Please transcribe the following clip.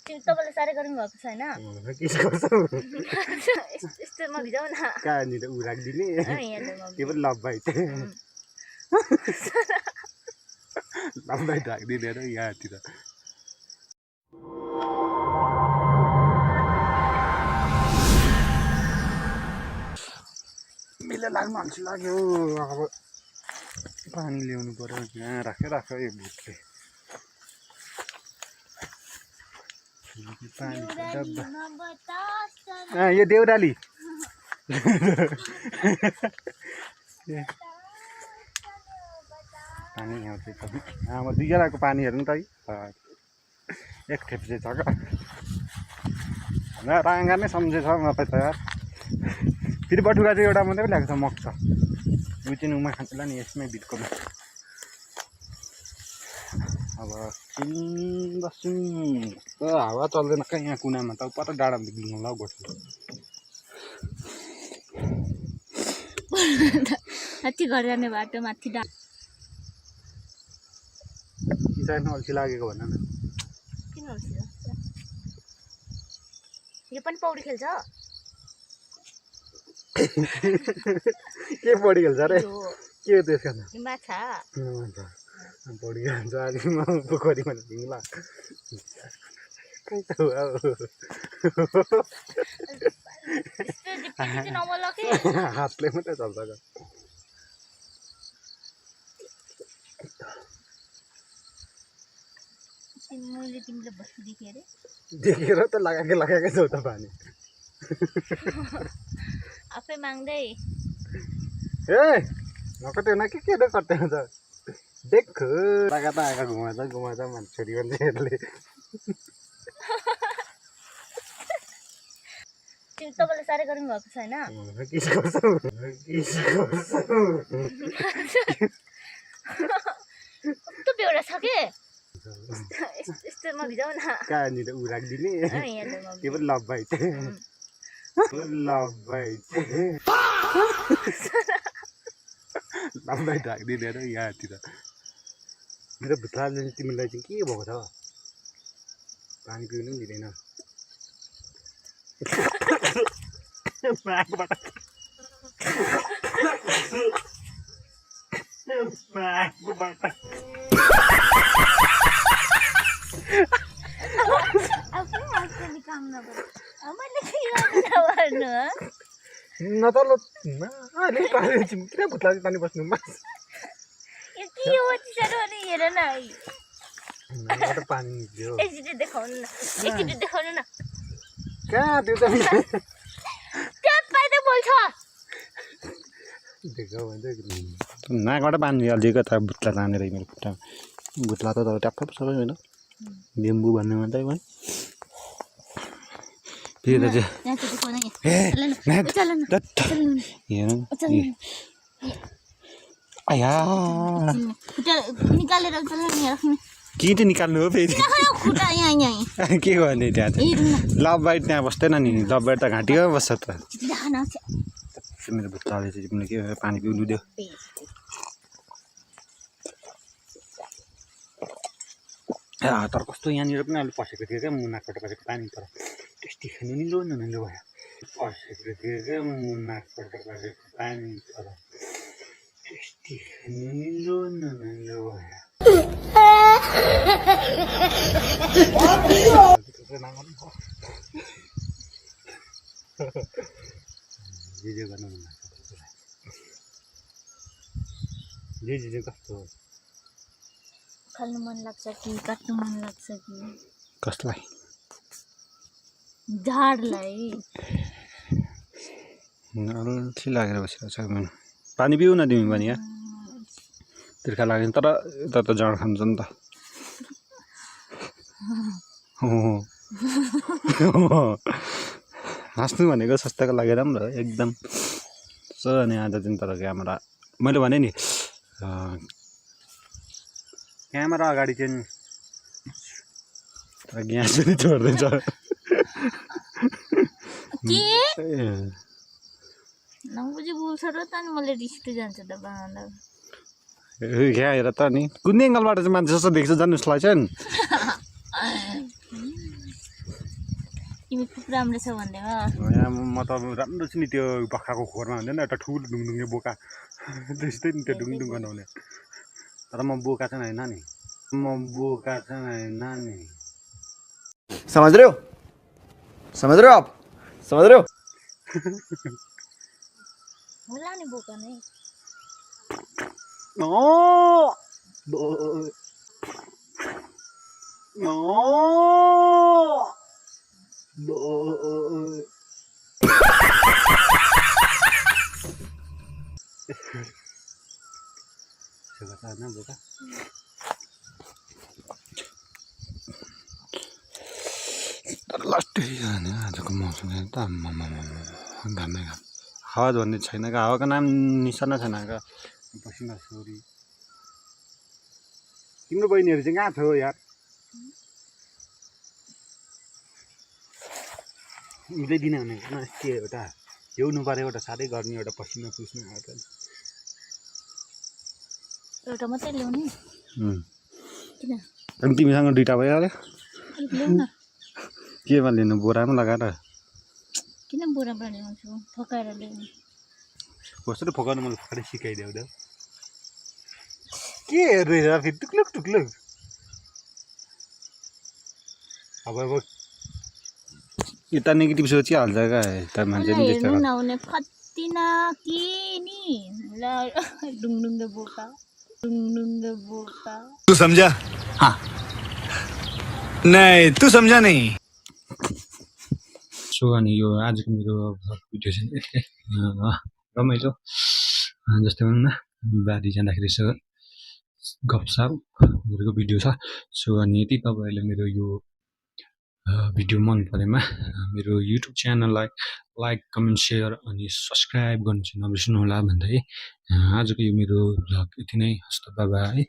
तपाईँले साह्रै गर्नु भएको छैन के गर्छौ यस्तोमा भिजाउ न कहाँनिर उ राखिदिने त्यो पनि लभ बाइट लभ बाइट राखिदिने र यहाँतिर मिले लाग्नु अल्छी लाग्यो अब पानी ल्याउनु पर्यो यहाँ राख यो भुटले पानीको डब्बा यो देउराली पानी ल्याउँछ अब दुईजनाको पानी हेर्नु त एक खेप चाहिँ छ क्या राँगा नै सम्झेछ मलाई त यार फेरि बटुका चाहिँ एउटा मात्रै ल्याएको छ मग छ उ चाहिँ उमा खान्छला नि यसमै बिटकोमा अब बस्छौँ हावा चल्दैन कहाँ यहाँ कुनामा त पर डाँडामा बिग्रिनु ल गोठ माथि घर जाने बाटो माथि किसान अल्छी लागेको भन न किन अल्छी यो पनि पौडी खेल्छ के पौडी खेल्छ रे के त्यसको माछा पौडी खेल्छ आज पोखरीमा हिँड्ला खै त हातले मात्रै चल्छ मैले तिमीले बस्नु देखेँ देखेर त लगाएकै छौ त पानी आफै माग्दै ए नकट्यो न के कट्यो त देख लगा त आँखा घुमाउँछ छोरी मान्छेहरूले तपाईँले साह्रै गर्नु भएको छैन के गर्छौ कस्तो बेहोरा छ के यस्तोमा भिजाउ न कहाँनिर उ राखिदिने त्यो पनि love bite love bite love bite राखिदिने र यहाँतिर मेरो भुत्लाले तिमीलाई चाहिँ के भएको छ पानी पिउनु पनि दिँदैन किन भुत्ला पानी बस्नु पानी निक्ल्यो देखाउनु न कहाँ त्यो त नाकबाट पानी हालिदिएको त भुत्ला तानेर मेरो खुट्टामा भुत्ला त ट्याप्प सबै होइन बेम्बु भन्ने मात्रै भयो फेरि त के चाहिँ निकाल्नु हो फेरि के गर्ने त्यहाँ त लभ बाइट त्यहाँ बस्दैन नि लभ बाइट त घाँटीमा बस्छ त मेरो भुत्लाले चाहिँ तिमीले के पानी पिउनु दियो तर कस्तो यहाँनिर पनि अहिले पसेको थियो क्या मुनाकबाट पसेको पानी तर टेस्टी खानु निलो भयो पसेको थियो क्या मुनाकबाट पसेको पानी तर टेस्टी खानु निलो भयो भिडियो गर्नु मन लाग्छ जे कस्तो खानु मन लाग्छ कि काट्नु मन लाग्छ कि कसलाई झाडलाई अल्छी लागेर बसिरहेको छ पानी पिउ न तिमी पनि यहाँ तिर्खा लाग्यो तर यता त जाँड खान्छ नि त हाँस्नु भनेको सस्ताको लागेर पनि र एकदम सो अनि आज चाहिँ तर क्यामेरा मैले भने नि क्यामेरा अगाडि चाहिँ तर ग्यास पनि छोड्दैछ नबुझी बोल्छ र त अनि मैले रिस्क जान्छ त बाँड्दा क्या हेर त नि कुन एङ्गलबाट चाहिँ मान्छे जस्तो देख्छ जानु उसलाई चाहिँ तिमी खुब राम्रो छ भन्दैमा यहाँ म त राम्रो छु नि त्यो बक्खाको खोरमा हुँदैन एउटा ठुलो ढुङढुङ्गे बोका त्यस्तै नि त्यो ढुङढुङ बनाउने तर म बोका चाहिँ होइन नि समझ रहे हो आप समझ रहे हो होला नि बोका नै बोका तर लास्ट आजको मौसम त घामै घाम हावा भन्ने छैन क्या हावाको नाम निशाना छैन क्या पसिना सोरी तिम्रो बहिनीहरू चाहिँ कहाँ छ यार मिलाइदिन भने के एउटा ल्याउनु पऱ्यो एउटा साह्रै गर्ने एउटा पसिना पुस्नु एउटा मात्रै ल्याउने किन अनि तिमीसँग दुइटा भइहाल्यो ल्याउ न केमा लिनु बोरामा लगाएर किन बोराबाट ल्याउँछु फकाएर ल्याउने कसरी फकाउनु मलाई फकाएर सिकाइदेऊ त के हेर्दैछ फेरि टुक्लुक टुक्लुक अब यता नेगेटिभ सोचिहाल्छ क्या यता मान्छे पनि त्यस्तो हेर्नु नहुने कतिना के नि ल डुङडुङ्गे बोका तू समझा हाँ नहीं तू समझा नहीं सो अनि यो आजको मेरो भिडियो चाहिँ यस्तै रमाइलो जस्तै भनौँ न बारी जाँदाखेरि यसो गफसप गरेको भिडियो छ सो अनि यदि तपाईँहरूले मेरो यो भिडियो मन परेमा मेरो युट्युब च्यानललाई लाइक कमेन्ट सेयर अनि सब्सक्राइब गर्नु चाहिँ नबिर्सनु होला भन्दै आजको यो मेरो भ्लग यति नै हस्त बाई